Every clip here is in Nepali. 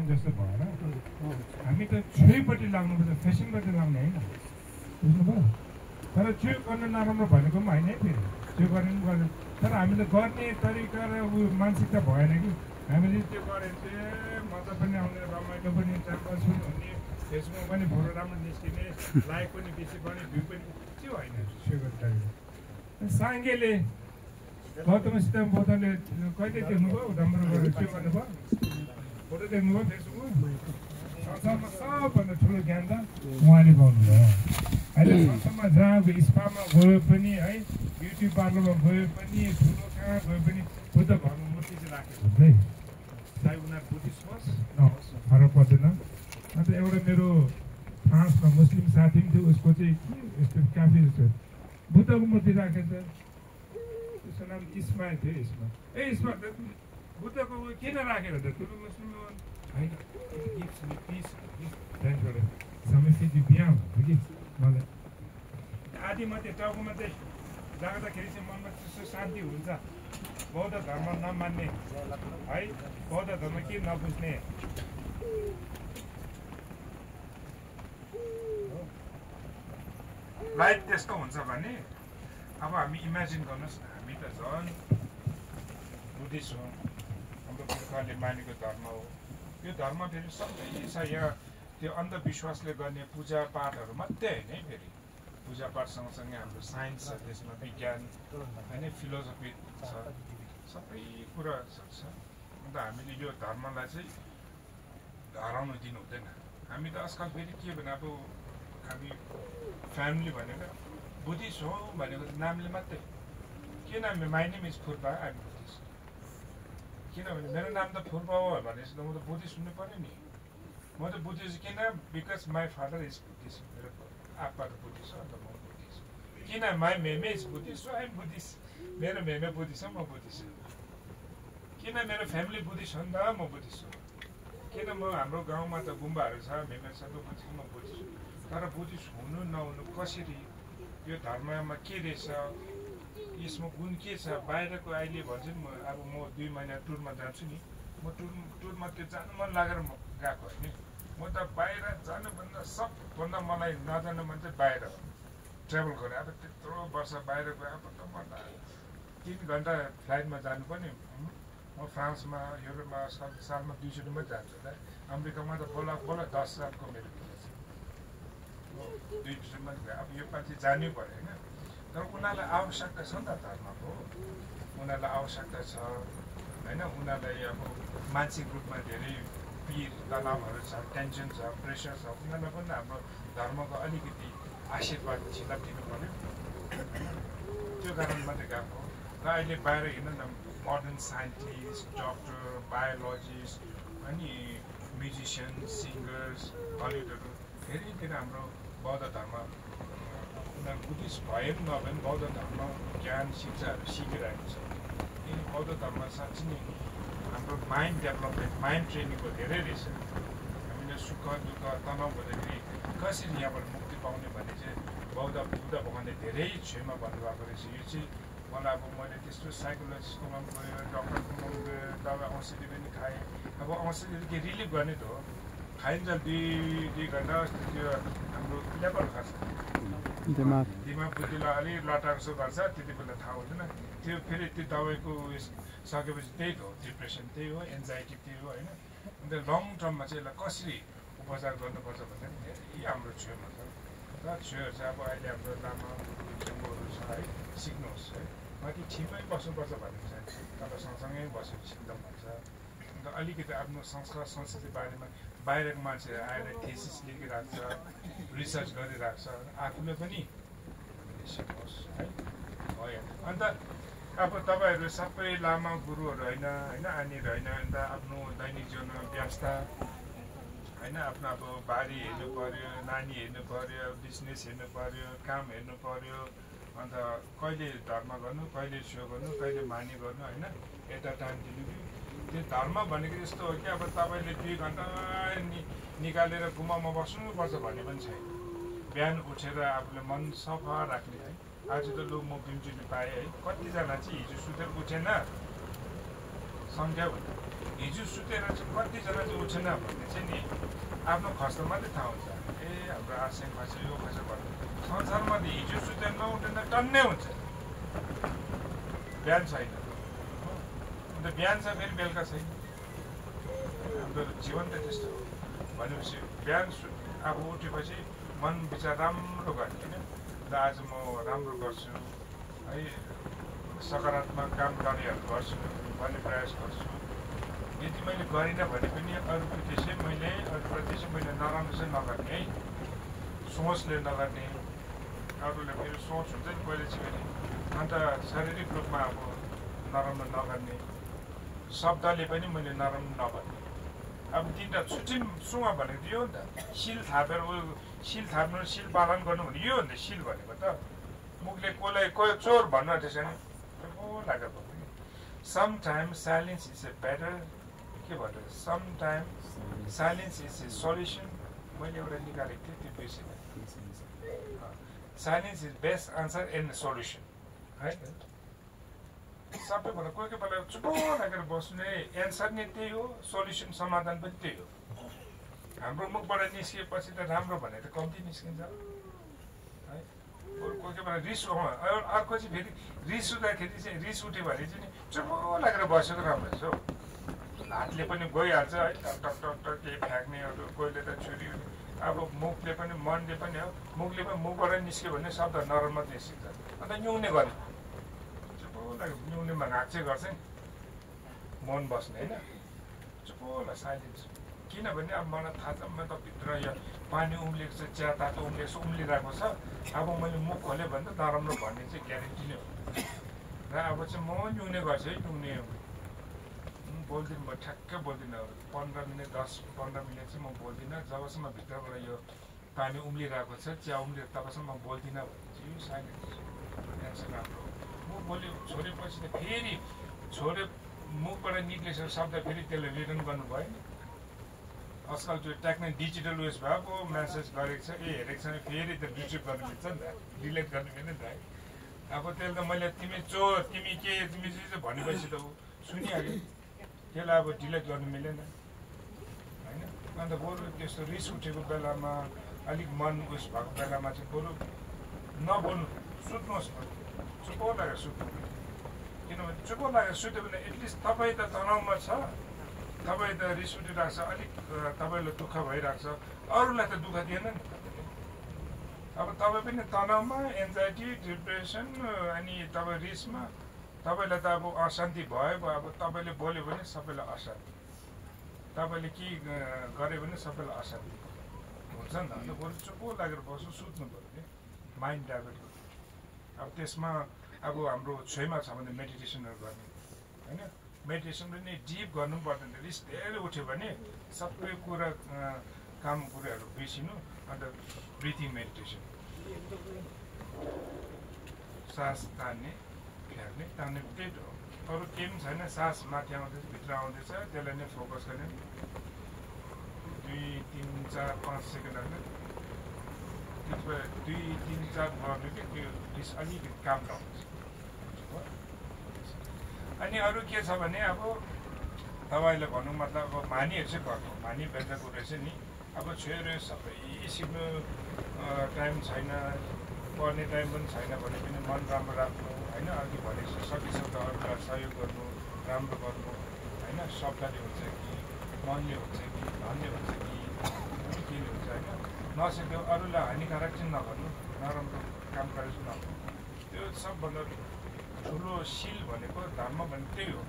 लाग्ने जस्तो भएर हामी त छुइपट्टि लाग्नुपर्छ, फेसनपट्टि लाग्ने होइन, बुझ्नुभयो? तर त्यो गर्न नराम्रो भनेको पनि होइन है, फेरि त्यो गर्ने पनि गर्दैन। तर हामीले गर्ने तरिका र मानसिकता भएन कि हामीले त्यो गऱ्यो चाहिँ मजा पनि आउने, रमाइलो पनि, टाइमपास पनि हुने, फेसबुकमा पनि फोटो राम्रो निस्किने, लाइक पनि बेसी बढ्ने, भ्यू पनि, त्यो होइन त्यो गर्ने तरिका। साङ्गेले गौतम सिद्धार्थ बोधले कहिले देख्नुभयो? राम्रो गरेर त्यो गर्नुभयो, फोटो देख्नुभयो फेसबुकमा? संसारमा सबभन्दा ठुलो ज्ञान त उहाँले पाउनुभयो। अहिले संसारमा जहाँ स्पामा गयो पनि है, ब्युटी पार्लरमा गयो पनि, ठुलो कहाँ गयो पनि बुद्ध घरमा मूर्ति चाहिँ राखेको हुन्छ है। चाहे उनीहरू बुद्धिस्ट होस् नहोस् फरक पर्दैन। अन्त एउटा मेरो फ्रान्समा मुस्लिम साथी पनि थियो, उसको चाहिँ के यस्तो क्याफे जस्तो बुद्धको मूर्ति राखेको छ। उसको नाम इस्माइल थियो। इस्माइल बुद्धको किन राखेर त ठुलो मुस्लिम होइन, समय फेरि बिहा भन्थ्यो कि मलाई आदि मात्रै टाउकोमा चाहिँ जाँदाखेरि चाहिँ मनमा त्यस्तो शान्ति हुन्छ। बौद्ध धर्म नमान्ने है, बौद्ध धर्म के नबुझ्ने, लाइफ त्यस्तो हुन्छ भने अब हामी इमेजिन गर्नुहोस् न, हामी त झन् बुद्धिस्ट हो, हाम्रो पुर्खाले मानेको धर्म हो। यो धर्म फेरि सबै छ यहाँ, त्यो अन्धविश्वासले गर्ने पूजापाठहरू मात्रै होइन है, फेरि पूजापाठ सँगसँगै हाम्रो साइन्स छ, त्यसमा विज्ञान होइन, फिलोसफी छ, सबै कुरा छ। अन्त हामीले यो धर्मलाई चाहिँ हराउनु दिनु हुँदैन। हामी त आजकल फेरि के भने अब हामी फ्यामिली भनेको बुद्धिस्ट हो भनेको नामले मात्रै। किन my name is Phurpa, I'm Buddhist. किनभने मेरो नाम त फुर्पा हो भनेपछि त म त बुद्धिस्ट हुनु पऱ्यो नि। म त बुद्धिस्ट किन? Because my father is Buddhist, मेरो आप्पा त बुद्धिस्ट हो, अन्त म बुद्धिस्ट। किन? My meme is Buddhist, I'm Buddhist. मेरो मेमे बुद्धिस्ट हो, म बुद्धिस्ट। किन? मेरो फ्यामिली बुद्धिस्ट हो नि त, म बुद्धिस्ट हो। किन? म हाम्रो गाउँमा त गुम्बाहरू छ, मेमेहरू छ, बुद्धिस्ट, म बुद्धिस्ट। तर बुद्धिस्ट हुनु नहुनु कसरी, यो धर्ममा के रहेछ, यसमा गुण के छ, बाहिरको अहिले भन्छ नि, अब म 2 महिना टुरमा जान्छु नि, म टुरमा त्यो जानु मन लागेर म गएको होइन। म त बाहिर जानुभन्दा सबभन्दा मलाई नजानु मन चाहिँ बाहिर हो, ट्राभल गरेँ। अब त्यत्रो वर्ष बाहिर गएँ, अब त मलाई 3 घन्टा फ्लाइटमा जानुपर्ने। म फ्रान्समा, युरोपमा सालमा 2 चोटि मात्रै जान्छु होला। अमेरिकामा त बोला 10 सालको मेरो भिजा छ, 2 चोटि मात्रै गएँ। अब यो पालि जानै पऱ्यो होइन। तर उनीहरूलाई आवश्यकता छ नि त धर्मको, उनीहरूलाई आवश्यकता छ होइन। उनीहरूलाई अब मानसिक रूपमा धेरै पिर तनावहरू छ, टेन्सन छ, प्रेसर छ। उनीहरूलाई पनि हाम्रो धर्मको अलिकति आशीर्वाद झिलाप दिनु पऱ्यो, त्यो कारण मात्रै गएको। र अहिले बाहिर हेर्नु न, मोडर्न साइन्टिस्ट, डक्टर, बायोलोजिस्ट अनि म्युजिसियन, सिङ्गर्स, हलिउडहरू धेरैतिर हाम्रो बौद्ध धर्म उनीहरू बुद्धिस्ट भए पनि नभए पनि बौद्ध धर्म ज्ञान शिक्षाहरू सिकिरहेको छ। किन बौद्ध धर्म साँच्चै नै हाम्रो माइन्ड डेभलपमेन्ट, माइन्ड ट्रेनिङको धेरै रहेछ। हामीले सुख दुःख तनाव हुँदाखेरि कसरी यहाँबाट मुक्ति पाउने भन्ने चाहिँ बुद्ध भगवान्ले धेरै छेउमा भन्नुभएको रहेछ। यो चाहिँ मलाई अब मैले त्यस्तो साइकोलोजिस्टकोमा पनि गयो, डक्टरकोमा पनि गयो, दबाई औषधि पनि खाएँ। अब औषधिहरू के रिलिफ गर्ने त हो, खाइन्छ 2 घन्टा त्यो हाम्रो लेभल खर्च दिमाग बुद्धिलाई अलिक लटार्सो गर्छ, त्यति बेला थाहा हुँदैन। त्यो फेरि त्यो दबाईको उयस सकेपछि त्यही हो, डिप्रेसन त्यही हो, एन्जाइटी त्यही हो होइन। अन्त लङ टर्ममा चाहिँ यसलाई कसरी उपचार गर्नुपर्छ भन्दा धेरै हाम्रो छेउमा छ। र छेउहरू चाहिँ अब अहिले हाम्रो लामा गुरुहरू छ है, सिक्नुहोस् है। माथि ठिकै बस्नुपर्छ भनेको छ, तपाईँ सँगसँगै बसेर सिक्दा भन्छ। अन्त अलिकति आफ्नो संस्कार संस्कृति बारेमा बाहिरको मान्छेहरू आएर थेसिस लेखिरहेको छ, रिसर्च गरिरहेको छ, आफूले पनि सिक्नुहोस् है, भयो। अन्त अब तपाईँहरू सबै लामा गुरुहरू होइन आनीहरू होइन। अन्त आफ्नो दैनिक जीवनमा व्यस्त होइन, आफ्नो अब बारी हेर्नु पऱ्यो, नानी हेर्नु पऱ्यो, बिजनेस हेर्नु पऱ्यो, काम हेर्नु पऱ्यो। अन्त कहिले धर्म गर्नु, कहिले सो गर्नु, कहिले मानी गर्नु होइन, यता टाइम दिनु कि त्यो धर्म भनेको यस्तो हो कि अब तपाईँले 2 घन्टा निकालेर गुम्बामा बस्नुपर्छ भन्ने पनि छैन। बिहान उठेर आफूले मन सफा राख्ने है। आज त लु म बिउजुली पाएँ है, कतिजना चाहिँ हिजो सुतेर उठेन, सङ्ख्या भन्दा हिजो सुतेर चाहिँ कतिजना चाहिँ उठेन भन्ने चाहिँ नि आफ्नो खर्च मात्रै थाहा हुन्छ ए हाम्रो आशय खर्च यो खर्च भन्नु संसारमा त हिजो सुतेर नउठेन टन्नै हुन्छ बिहान छैन अन्त बिहान छ फेरि बेलुका छैन हाम्रो जीवन त त्यस्तो हो भनेपछि बिहान अब उठेपछि मन विचार राम्रो गर्ने होइन र आज म राम्रो गर्छु है सकारात्मक काम कार्यहरू गर्छु भन्ने प्रयास गर्छु यदि मैले गरिनँ भने पनि अरूप्रति चाहिँ मैले नराम्रो चाहिँ नगर्ने है सोचले नगर्ने अरूले मेरो सोच हुन्छ नि पहिले चाहिँ अन्त शारीरिक रूपमा अब नराम्रो नगर्ने शब्दले पनि मैले नराम्रो नगर्ने अब तिनवटा छुट्टिन सुमा भनेको यो नि त शिल थापेर शिल थाप्नु शिल पालन गर्नु भने यो हो नि त शिल भनेको त मुखले कसलाई चोर भन्नु त्यसो नि लागेको sometime silence is a better के भन्छ sometime silence is a solution मैले एउटा निकालेको थिएँ त्यो बिर्सिँदैन silence is best answer and solution है सबैभन्दा कोही बेला चुप लागेर बस्ने एन्सर नै त्यही हो सल्युसन समाधान पनि त्यही हो हाम्रो मुखबाट निस्किएपछि त राम्रो भने त कम्ती निस्किन्छ है कोही बेला रिस अर्को चाहिँ फेरि रिस उठ्दाखेरि चाहिँ रिस उठ्यो भने चाहिँ चुप लागेर बसेको राम्रो छ हौ हातले पनि गइहाल्छ है टक टक टक केही फ्याँक्नेहरू कोहीले त छुरी अब मुखले पनि मनले पनि हो मुखले पनि मुखबाट निस्क्यो भने शब्द नराम्रो निस्किन्छ अन्त न्युने गर्ने न्युनेमा घाँचे गर्छ नि मन बस्ने होइन चुपोला साइलेन्स किनभने अब मलाई थाहा छ म त भित्र यो पानी उम्लिएको छ चिया तातो उम्लिएको छ उम्लिरहेको छ अब मैले मुख खोल्यो भने त नराम्रो भन्ने चाहिँ ग्यारेन्टी नै हो र अब चाहिँ म न्युने गर्छु है न्युने बोल्दिनँ म ठ्याक्कै बोल्दिनँ 15 मिनट 10-15 मिनट चाहिँ म बोल्दिनँ जबसम्म भित्रबाट यो पानी उम्लिरहेको छ चिया उम्लिएको तबसम्म म बोल्दिनँ भने चाहिँ यो साइलेन्स राम्रो मुख बोल्यो छोडेपछि त फेरि छोडे मुखबाट निक्लेको शब्द फेरि त्यसले रिटर्न गर्नुभयो नि आजकल त्यो टेक्निक डिजिटल उयस भएको म्यासेज गरेको छ हेरेको छ भने फेरि त रिट्रिभ गर्नु मिल्छ नि त डिलिट गर्नु मिल्दैन नि त है अब त्यसले त मैले तिमी चोर तिमी के तिमी चाहिँ भनेपछि त सुनिहाल्यो त्यसलाई अब डिलिट गर्नु मिलेन होइन अन्त बरु त्यस्तो रिस उठेको बेलामा अलिक मन उस भएको बेलामा चाहिँ बरु नबोल्नु सुत्नुहोस् चुप लागेर सुत्नु किनभने चुप लागेर सुत्यो भने एटलिस्ट तपाईँ त तनाउमा छ तपाईँ त रिस उठिरहेको छ अलिक तपाईँलाई दुःख भइरहेको छ अरूलाई त दुःख दिएन नि अब तपाईँ पनि तनाउमा एन्जाइटी डिप्रेसन अनि तपाईँ रिसमा तपाईँलाई त अब अशान्ति भयो अब तपाईँले बोल्यो भने सबैलाई अशान्ति तपाईँले के गर्यो भने सबैलाई अशान्ति हुन्छ नि त अन्त बरु चुप लागेर बस्नु सुत्नु पऱ्यो नि माइन्ड डाइभर्ट गर्नु अब त्यसमा अब हाम्रो छेउमा छ भने मेडिटेसनहरू गर्ने होइन मेडिटेसन पनि डिप गर्नु पर्दैन रिस धेरै उठ्यो भने सबै कुरा काम कुराहरू बिर्सिनु अन्त ब्रिथिङ मेडिटेसन सास तान्ने फ्याँक्ने तान्ने त्यही हो अरू केही पनि छैन सास माथि आउँदैछ भित्र आउँदैछ त्यसलाई नै फोकस गर्ने 2, 3, 4, 5 सेकेन्ड लाग्ने त्यसमा 2, 3, 4 गर्नु कि त्यो रिस अलिकति काम लाउँछ अनि अरू के छ भने अब तपाईँले भन्नु मतलब अब मानीहरू चाहिँ गर्नु मानी बेच्दाको रहेछ नि अब छोएर सबै सिक्नु टाइम छैन पढ्ने टाइम पनि छैन भने पनि मन राम्रो राख्नु होइन अघि भनेपछि सकेसक्दो अरूलाई सहयोग गर्नु राम्रो गर्नु होइन शब्दले हुन्छ कि मनले हुन्छ कि धनले हुन्छ कि केले हुन्छ होइन नसक्यो अरूलाई हानिकारक चाहिँ नगर्नु नराम्रो काम कार्य चाहिँ नगर्नु त्यो सबभन्दा ठुलो सिल भनेको धर्म भने त्यही हो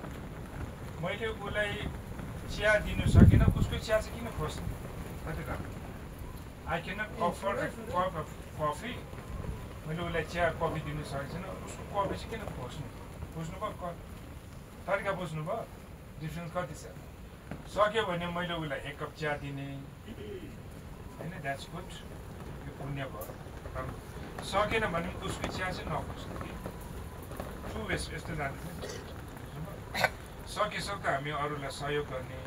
मैले उसलाई चिया दिनु सकिनँ उसको चिया चाहिँ किन खोज्नु कति राम्रो I can not afford a cup of coffee मैले उसलाई चिया कफी दिनु सकेको छैन उसको कफी चाहिँ किन खोज्नु भयो तरिका बुझ्नुभयो डिफ्रेन्स कति छ सक्यो भने मैले उसलाई 1 कप चिया दिने होइन द्याट्स गुड यो पुण्य भयो सकेन भने उसको चिया चाहिँ नखोज्नु टु वेस्ट यस्तो जान्छ सकेसक्दो हामी अरूलाई सहयोग गर्ने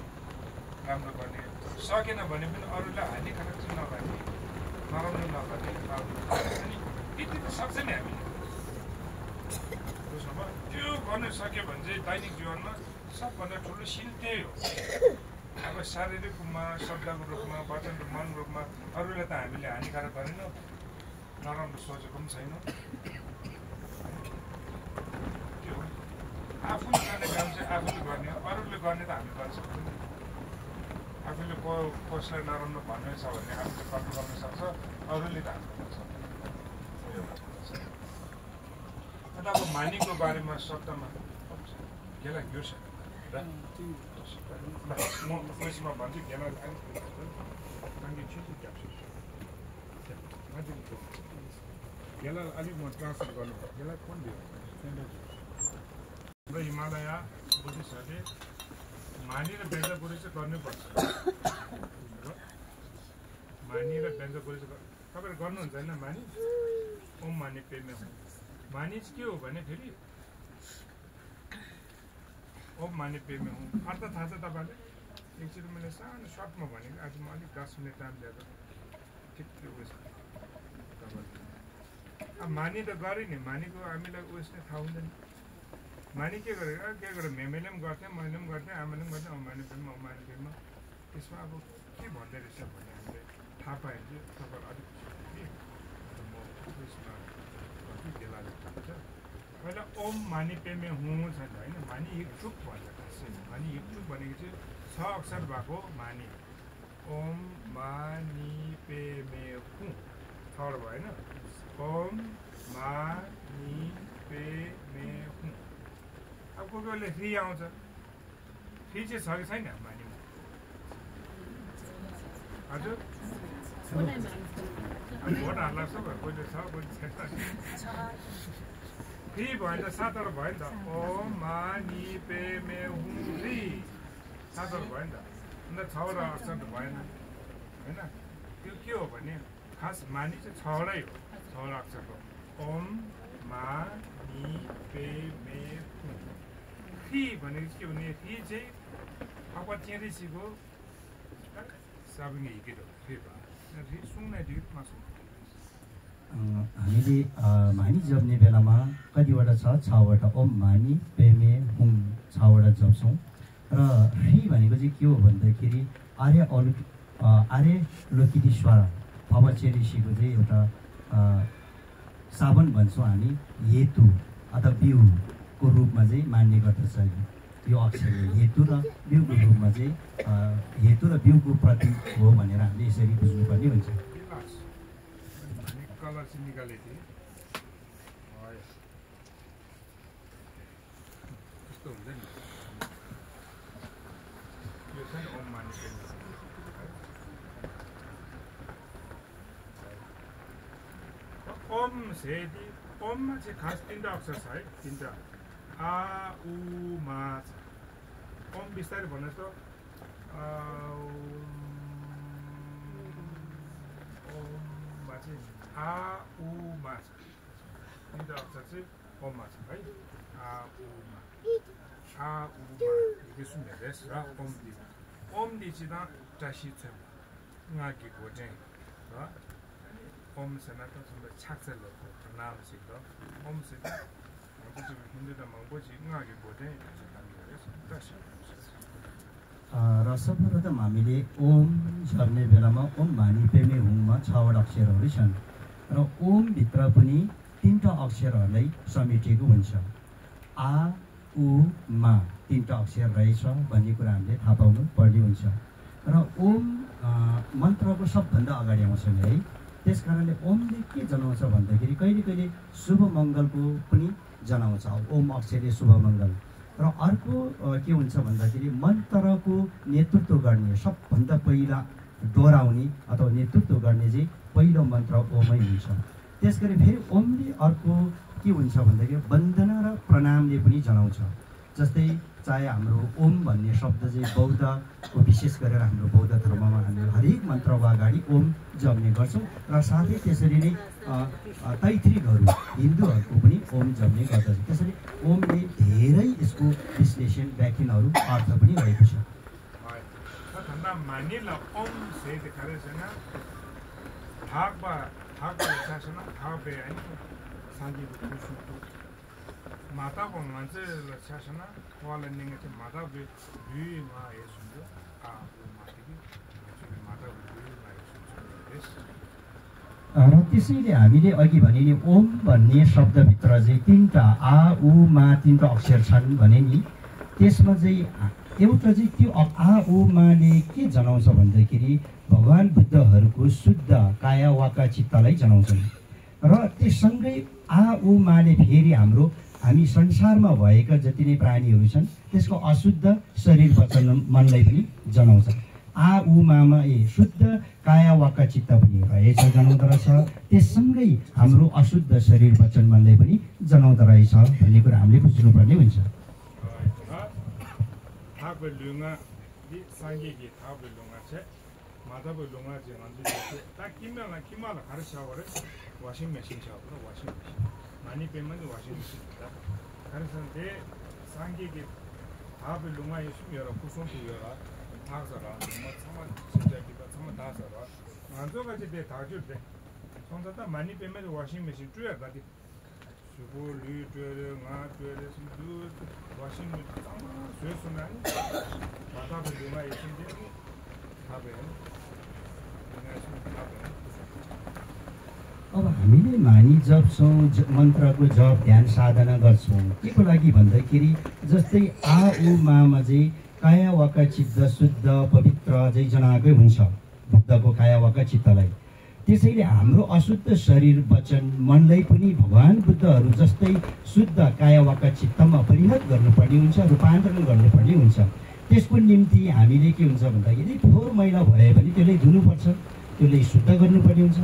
राम्रो गर्ने सकेन भने पनि अरूलाई हानिकारक चाहिँ नगर्ने नराम्रो नगर्ने अनि यति त सक्छ नि हामी बुझ्नुभयो त्यो गर्नु सक्यो भने चाहिँ दैनिक जीवनमा सबभन्दा ठुलो सिन त्यही हो। अब शारीरिक रूपमा, शब्दको रूपमा, वचन मन रूपमा अरूलाई त हामीले हानिकारक गरेनौँ, नराम्रो सोचेको पनि छैनौँ। त्यो हो आफूले गर्ने काम चाहिँ आफूले गर्ने हो, अरूले गर्ने त हामी गर्न सक्दैनौँ। आफूले कसलाई नराम्रो भन्ने छ भने आफूले कन्ट्रोल गर्न सक्छ, अरूले त हामी गर्न सक्दैन। अन्त अब मानिको बारेमा शब्दमा गेला यो छ म उसमा भन्छु गेला गेला अलिक म ट्रान्सफर गर्नु गेला कुन दियो हाम्रो हिमालय बुद्धिस्टहरूले मानी र व्यञ्जनपुरी चाहिँ गर्नुपर्छ। मानी र व्यञ्जनपुरी चाहिँ तपाईँहरू गर्नुहुन्छ होइन मानी? ओम मानी पेमे हो। मानी चाहिँ के हो भने फेरि ओम मानी पेमे हो अर्थ थाहा छ तपाईँले? एकचोटि मैले सानो सर्टमा भनेको, आज म अलिक 10 मिनट टाइम दिएको ठिक त्यो उयस तपाईँले अब मानी त गरेँ नि, मानीको हामीलाई उयस नै थाहा हुँदैन। मानी के गरेर मेमेले पनि गर्थेँ, मैले पनि गर्थेँ, आमाले पनि गर्थेँ, औमानी पेममा त्यसमा अब के भन्दै रहेछ भन्ने हामीले थाहा पायो भने चाहिँ तपाईँहरू अलिक म उयसमा कति बेलाले भन्छ पहिला ओम मानी पेमे हुँ छ नि होइन, मानी हिक्चुक भन्छ खासै। मानी हिक्चुक भनेको चाहिँ 6 अक्षर भएको मानी। ओम मानी पेमे हुँ 3rd भयो होइन? ओम मानी पेमे हुँ। अब कोही कोहीले फ्री आउँछ, फ्री चाहिँ छ कि छैन मानीमा? हजुर भोट हाल्ला छ कोहीले छ कोही छैन। फ्री भयो नि त 7 भयो नि त। ओम मानी पेमे हुँ फ्री 7 भयो नि त। अन्त 6 अक्षर त भएन होइन? त्यो के हो भने खास मानी चाहिँ 6 हो, 6 अक्षरको। ओम मानी पेमे हुँ। फी भनेको के भने फी चाहिँ अब चेरिसीको साबिङ हिकेट हो। फी भयो सुन्ने दियो मासु हामीले मानी जप्ने बेलामा कतिवटा छ? 6वटा ओम मानी पेमे हुँ 6वटा जप्छौँ। र फी भनेको चाहिँ के हो भन्दाखेरि आर्य लोकितेश्वर भवचेरिसीको चाहिँ एउटा साबन भन्छौँ हामी, हेतु अथवा बिउको रूपमा चाहिँ मान्ने गर्दछ। यो अक्षरले हेतु र बिउको रूपमा चाहिँ हेतु र बिउको प्रतीक हो भनेर हामीले यसरी बुझ्नुपर्ने हुन्छ। कलर चाहिँ निकालेको थिएँ त्यस्तो हुन्छ नि। यो छ नि ओम मानी पेमे ओम सेदी। ओममा चाहिँ खास 3टा अक्षर छ है, 3टा आ उ मा छ। ओम बिस्तारै भन्नुहोस् त। ओममा चाहिँ आ उ मा छ, 3टा अक्षर चाहिँ ओममा छ है। आ उ मा 이게 순매레스 라 옴디 지다 자시체 나기 고쟁 라 옴세나도 좀 착설로 나오시도 옴세 아주 힘들다 망보지 나기 고쟁 다시 र सर्वप्रथम हामीले ओम झर्ने बेलामा ओम मानी पेमे हुँमा 6वटा अक्षरहरू छन् र ओमभित्र पनि 3टा अक्षरहरूलाई समेटिएको हुन्छ। आ उ मा 3टा अक्षर रहेछ भन्ने कुरा हामीले थाहा पाउनु पर्ने हुन्छ। र ओम मन्त्रको सबभन्दा अगाडि आउँछ नि है। त्यस कारणले ओमले के जनाउँछ भन्दाखेरि कहिले कहिले शुभ मङ्गलको पनि जनाउँछ। ओम अक्षरले शुभ मङ्गल। र अर्को के हुन्छ भन्दाखेरि मन्त्रको नेतृत्व गर्ने सबभन्दा पहिला दोहोऱ्याउने अथवा नेतृत्व गर्ने चाहिँ पहिलो मन्त्र ओमै हुन्छ। त्यसै गरी फेरि ओमले अर्को के हुन्छ भन्दाखेरि वन्दना र प्रणामले पनि जनाउँछ। जस्तै चाहे हाम्रो ओम भन्ने शब्द चाहिँ बौद्धको विशेष गरेर हाम्रो बौद्ध धर्ममा हामीले हरेक मन्त्रको अगाडि ओम जप्ने गर्छौँ र साथै त्यसरी नै तैत्रिकहरू हिन्दूहरूको पनि ओम जप्ने गर्दछ। त्यसरी ओमले धेरै यसको विश्लेषण व्याख्यानहरू अर्थ पनि रहेको छ। 마다 보면 저 차셔나 고알는 게 마다 뷰마 예수도 마티기 마다 뷰마 예수 र त्यसैले हामीले अघि भने नि ओम भन्ने शब्दभित्र चाहिँ तीनटा आ उ मा तीनटा अक्षर छन् भने नि त्यसमा चाहिँ एउटा चाहिँ त्यो आ उ माले के जनाउँछ भन्दाखेरि भगवान बुद्धहरूको शुद्ध काया वाका चित्तलाई जनाउँछन् र त्यससँगै आ उ माले फेरि हामी संसारमा भएका जति नै प्राणीहरू छन् त्यसको अशुद्ध शरीर वचन मनलाई पनि जनाउँछ आ उ मामा शुद्ध काया वाका चित्त पनि रहेछ जनाउँदो रहेछ त्यससँगै हाम्रो अशुद्ध शरीर वचन मनलाई पनि जनाउँदो रहेछ भन्ने कुरा हामीले बुझ्नुपर्ने हुन्छ 다서라 뭐 정말 진짜기가 정말 다서라 안쪽까지 돼 다줄돼 손자다 많이 빼면 워싱머신 줘야 가지 주고 류줘를 나 줘를 숨도 워싱머신 정말 죄송한 마다도 누가 있는데 답에 अब हामीले मानी जप्छौँ मन्त्रको जप ध्यान साधना गर्छौँ के को लागि भन्दाखेरि जस्तै आ उ मामा चाहिँ काया वाका चित्त शुद्ध पवित्र चाहिँ जनाएकै हुन्छ बुद्धको काया वाका चित्तलाई त्यसैले हाम्रो अशुद्ध शरीर वचन मनलाई पनि भगवान बुद्धहरू जस्तै शुद्ध काया वाका चित्तमा परिणत गर्नुपर्ने हुन्छ रूपान्तरण गर्नुपर्ने हुन्छ त्यसको निम्ति हामीले के हुन्छ भन्दाखेरि फोहोर मैला भए भने त्यसलाई धुनुपर्छ त्यसलाई शुद्ध गर्नुपर्ने हुन्छ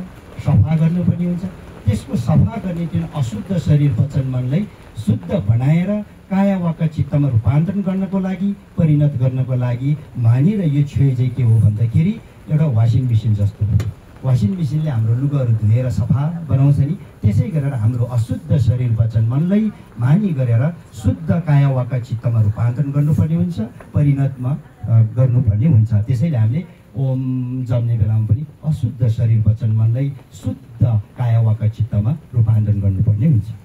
सफा गर्नुपर्ने हुन्छ त्यसको सफा गर्ने त्यो अशुद्ध शरीर वचन मनलाई शुद्ध बनाएर काया वाका चित्तमा रूपान्तरण गर्नको लागि परिणत गर्नको लागि मानेर यो क्षय चाहिँ के हो भन्दाखेरि एउटा वासिङ मेसिन जस्तो हो वासिङ मेसिनले हाम्रो लुगाहरू धुएर सफा बनाउँछ नि त्यसै गरेर हाम्रो अशुद्ध शरीर वचन मनलाई मानी गरेर शुद्ध काया वाका चित्तमा रूपान्तरण गर्नुपर्ने हुन्छ परिणतमा गर्नुपर्ने हुन्छ त्यसैले हामीले ओम जप्ने बेलामा पनि अशुद्ध शरीर वचन मनलाई शुद्ध काया वाका चित्तमा रूपान्तरण गर्नुपर्ने हुन्छ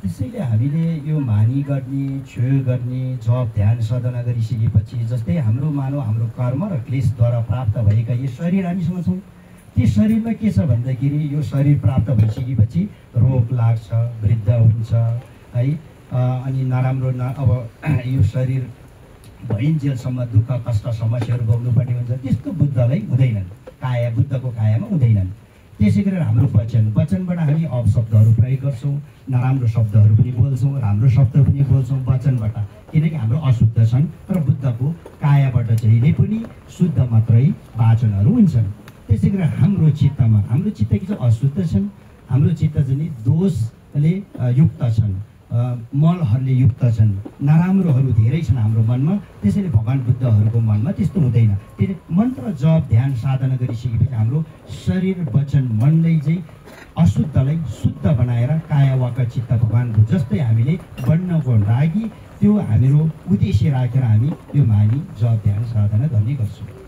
त्यसैले हामीले यो मानी गर्ने क्षय गर्ने जप ध्यान साधना गरिसकेपछि जस्तै हाम्रो मानव हाम्रो कर्म र क्लेशद्वारा प्राप्त भएका यो शरीर हामीसँग छौँ ती शरीरमा के छ भन्दाखेरि यो शरीर प्राप्त भइसकेपछि रोग लाग्छ वृद्ध हुन्छ है अनि नराम्रो अब यो शरीर भइन्जेलसम्म दुःख कष्ट समस्याहरू भोग्नुपर्ने हुन्छ त्यस्तो बुद्धलाई हुँदैनन् काया बुद्धको कायामा हुँदैनन् त्यसै गरेर हाम्रो वचनबाट हामी अपशब्दहरू प्रयोग गर्छौँ नराम्रो शब्दहरू पनि बोल्छौँ राम्रो शब्द पनि बोल्छौँ वचनबाट किनकि हाम्रो अशुद्ध छन् तर बुद्धको कायाबाट जहिले पनि शुद्ध मात्रै वाचनहरू हुन्छन् त्यसै गरेर हाम्रो चित्त चाहिँ अशुद्ध छन् हाम्रो चित्त चाहिँ दोषले युक्त छन् मलहरूले युक्त छन् नराम्रोहरू धेरै छन् हाम्रो मनमा त्यसैले भगवान बुद्धहरूको मनमा त्यस्तो हुँदैन त्यसले मन्त्र जप ध्यान साधना गरिसकेपछि हाम्रो शरीर वचन मनलाई चाहिँ अशुद्धलाई शुद्ध बनाएर काया वाका चित्त भगवान जस्तै हामीले बन्नको लागि त्यो हाम्रो उद्देश्य राखेर हामी यो मानी जप ध्यान साधना गर्ने गर्छौँ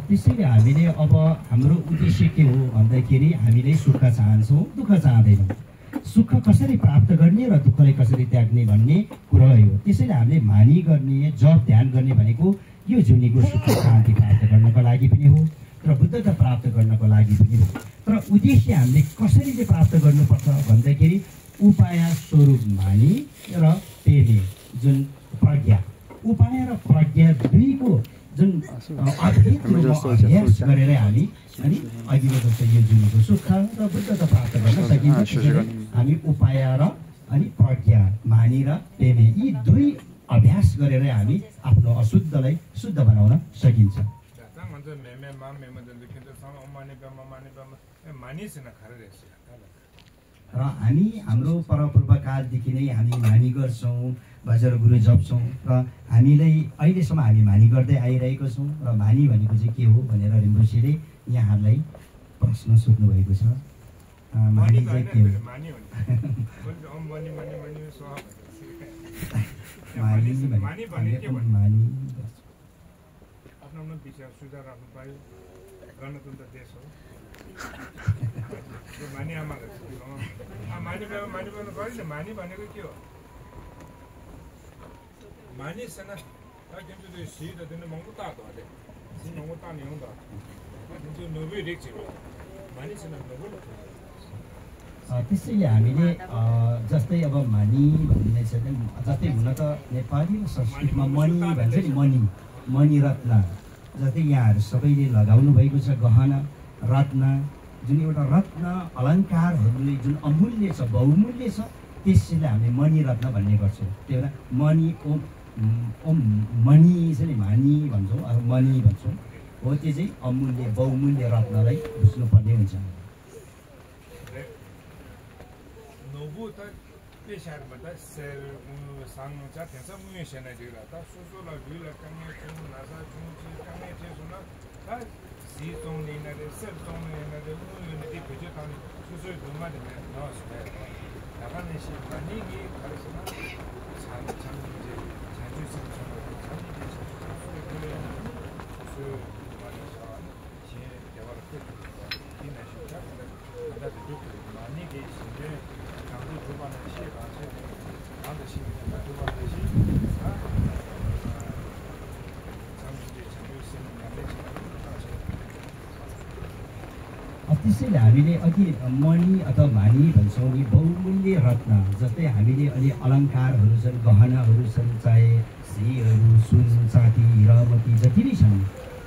त्यसैले हामीले अब हाम्रो उद्देश्य के हो भन्दाखेरि हामीले सुख चाहन्छौँ दुःख चाहँदैनौँ सुख कसरी प्राप्त गर्ने र दुःखलाई कसरी त्याग्ने भन्ने कुरा हो त्यसैले हामीले मानी गर्ने जप ध्यान गर्ने भनेको यो जुनीको सुख शान्ति प्राप्त गर्नको लागि पनि हो र बुद्धता प्राप्त गर्नको लागि पनि हो तर उद्देश्य हामीले कसरी चाहिँ प्राप्त गर्नुपर्छ भन्दाखेरि उपाय स्वरूप मानी र पेले जुन प्रज्ञा उपाय र प्रज्ञा दुईको जुन अभ्यास गरेर हामी अनि अघिल्लो जस्तो यो जुनीको सुख र बुद्धता प्राप्त गर्न सकिन्छ हामी उपाय र अनि प्रज्ञा मानी र पेले यी दुई अभ्यास गरेर हामी आफ्नो अशुद्धलाई शुद्ध बनाउन सकिन्छ। र हामी हाम्रो परपूर्वकालदेखि नै हामी मानी गर्छौँ, भजन गुरु जप्छौँ र हामीलाई अहिलेसम्म हामी मानी गर्दै आइरहेको छौँ। र मानी भनेको चाहिँ के हो भनेर रिम्बुसीले यहाँहरूलाई प्रश्न सोध्नु भएको छ। मानी चाहिँ के हो? मानी आफ्नो विचार सुधार राख्नु पायो, गणतन्त्र देश हो। मानी आमाले मानी गर्नु पऱ्यो नि। मानी भनेको के हो? मानी सेना सीधा दिन मंगू तातो है, सी मंगू ता नहीं होगा। जो नोबी रिक्स है, मानी सेना नोबी। त्यसैले हामीले जस्तै अब मानी भन्ने चाहिँ जस्तै हुन त नेपाली संस्कृतमा मणि भन्छ नि, मणि रत्न। जस्तै यहाँहरू सबैले लगाउनु भएको छ गहना रत्न, जुन एउटा रत्न अलङ्कारहरूले जुन अमूल्य छ, बहुमूल्य छ, त्यसैले हामी मणि रत्न भन्ने गर्छौँ। त्यो एउटा मणि ओम मणि चाहिँ नि मानी भन्छौँ, मणि भन्छौँ हो। त्यो चाहिँ अमूल्य बहुमूल्य रत्नलाई बुझ्नुपर्ने हुन्छ। नोबु त पेशारमा त सेर सांगनु छ त्यसो मुए सेना दिरा त सोसोला दुला कन्या छुन नासा छुन कन्या छे सुन त सी तोङ लिन रे सेर तोङ लिन रे मुए ने भिडियो तानि सोसो दुमा दे नस है 다가는 시간이 가르치나 참 이제 자주 생각하고 자주 그 말에서 제 대화를 끝내고 이나 진짜 근데 많이 계신데 강도 주반의 시가 강도 시가 주반의 시 त्यसैले हामीले अघि मणि अथवा मानी भन्छौँ नि, बहुमूल्य रत्न। जस्तै हामीले अलि अलङ्कारहरू छन्, गहनाहरू छन्, चाहे सीहरू, सुन, चाँदी, हिरामती जति नै छन्।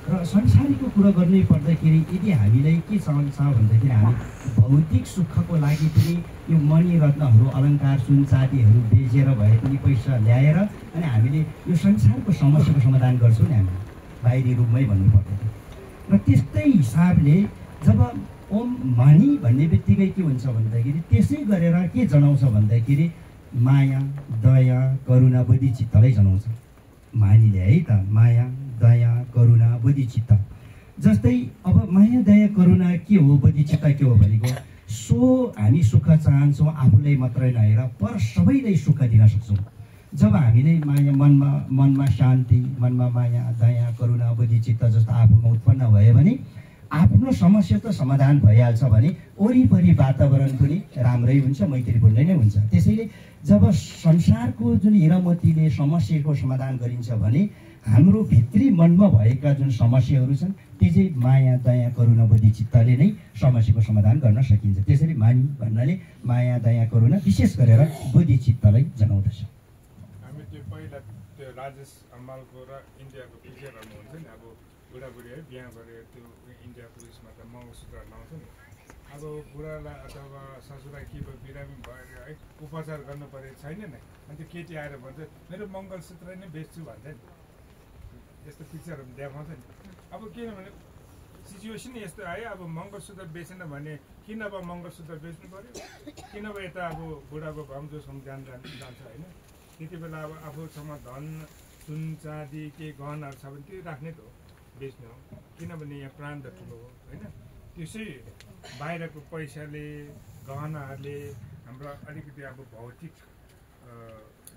र संसारीको कुरा गर्नै पर्दाखेरि यदि हामीलाई के चाहन्छ भन्दाखेरि हामी भौतिक सुखको लागि पनि यो मणि रत्नहरू, अलङ्कार, सुन, चाँदीहरू बेचेर भए पनि पैसा ल्याएर अनि हामीले यो संसारको समस्याको समाधान गर्छौँ नि हामी, बाहिरी रूपमै भन्नुपर्दाखेरि। र त्यस्तै हिसाबले जब ओम मानी भन्ने बित्तिकै के हुन्छ भन्दाखेरि त्यसै गरेर के जनाउँछ भन्दाखेरि माया, दया, करुणा, बोधिचित्तलाई जनाउँछ मानीले है त। माया, दया, करुणा, बोधिचित्त। जस्तै अब माया, दया, करुणा के हो, बोधिचित्त के हो भनेको सो हामी सुख चाहन्छौँ, आफूलाई मात्रै नहेर पर सबैलाई सुख दिन सक्छौँ। जब हामीले माया मनमा शान्ति, मनमा माया, दया, करुणा, बोधिचित्त जस्तो आफूमा उत्पन्न भयो भने आफ्नो समस्या त समाधान भइहाल्छ भने वरिपरि वातावरण पनि राम्रै हुन्छ, मैत्रीपूर्ण नै हुन्छ। त्यसैले जब संसारको जुन हिरामतीले समस्याको समाधान गरिन्छ भने हाम्रो भित्री मनमा भएका जुन समस्याहरू छन् त्यो चाहिँ माया, दया, करुणा, बोधिचित्तले नै समस्याको समाधान गर्न सकिन्छ। त्यसैले मानी भन्नाले माया, दया, करुणा विशेष गरेर बोधिचित्तलाई जनाउँदछ। हामी त्यो पहिला त्यो राजेश हमालको र इन्डियाको पिक्चरहरू हुन्छ नि, अब बुढाबुढी है बिहा गरेर त्यो इन्डियाको उयसमा त मङ्गलसूत्र लाउँछ नि। अब बुढालाई अथवा ससुरा के भयो, बिरामी भएर है उपचार गर्नु पऱ्यो छैन नि, अनि त्यो केटी आएर भन्छ मेरो मङ्गलसूत्र नै बेच्छु भन्छ नि। यस्तो पिक्चरहरू देखाउँछ नि। अब किनभने सिचुएसन यस्तो आयो, अब मङ्गलसूत्र बेचेन भने किन अब मङ्गलसूत्र बेच्नु पऱ्यो, किन अब यता अब बुढाको भम जोसँग जान्छ होइन। त्यति बेला अब आफूसँग धन, सुन, चाँदी, के गहनाहरू छ भने त्यो राख्ने त हो, बेच्नु हो। किनभने यहाँ प्राण त ठुलो हो होइन। त्यसै बाहिरको पैसाले, गहनाहरूले हाम्रो अलिकति अब भौतिक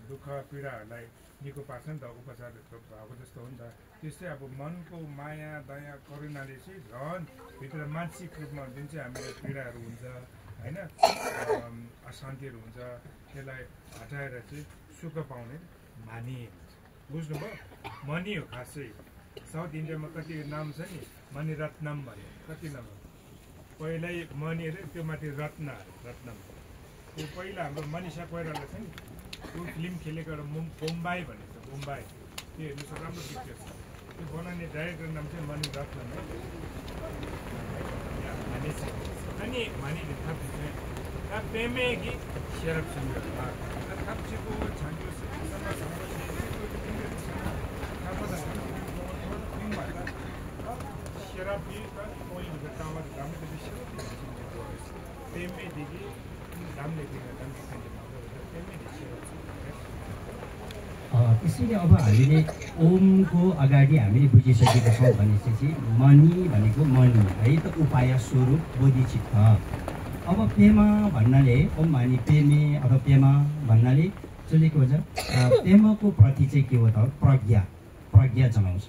दुःख पीडाहरूलाई निको पार्छ नि त, उपचार भएको जस्तो हो नि त। त्यस्तै अब मनको माया, दया, करुणाले चाहिँ झन् भित्र मानसिक रूपमा जुन चाहिँ हामीलाई पीडाहरू हुन्छ होइन, अशान्तिहरू हुन्छ, त्यसलाई हटाएर चाहिँ सुख पाउने मानी बुझ्नुभयो। मनी हो खास चाहिँ। साउथ इन्डियामा कति नाम छ नि, मणि रत्नम भन्ने कति नाम हो। पहिल्यै मणि अरे त्यो माथि रत्न, रत्नम। त्यो पहिला हाम्रो मनिषा कोइराला छ नि, त्यो फिल्म खेलेको एउटा बोम्बाई भनेको छ, बोम्बाई। त्यो हेर्नुहोस् राम्रो पिक्चर छ। त्यो बनाउने डाइरेक्टर नाम चाहिँ मणि रत्नम है। अनि मानिले थप्छ प्रेमे कि सेरप सुन्दर थप्छेको छान्यो 세라피가 거의 그 다음에 남들이 세라피 때문에 त्यसैले अब हामीले ओमको अगाडि हामीले बुझिसकेका छौँ भनेपछि मनी भनेको मनी है त उपाय स्वरूप बोधिचित्त अब पेमा भन्नाले ओम मानी पेमे अथवा पेमा भन्नाले चाहिँ के भन्छ पेमाको प्रति चाहिँ के हो त प्रज्ञा जनाउँछ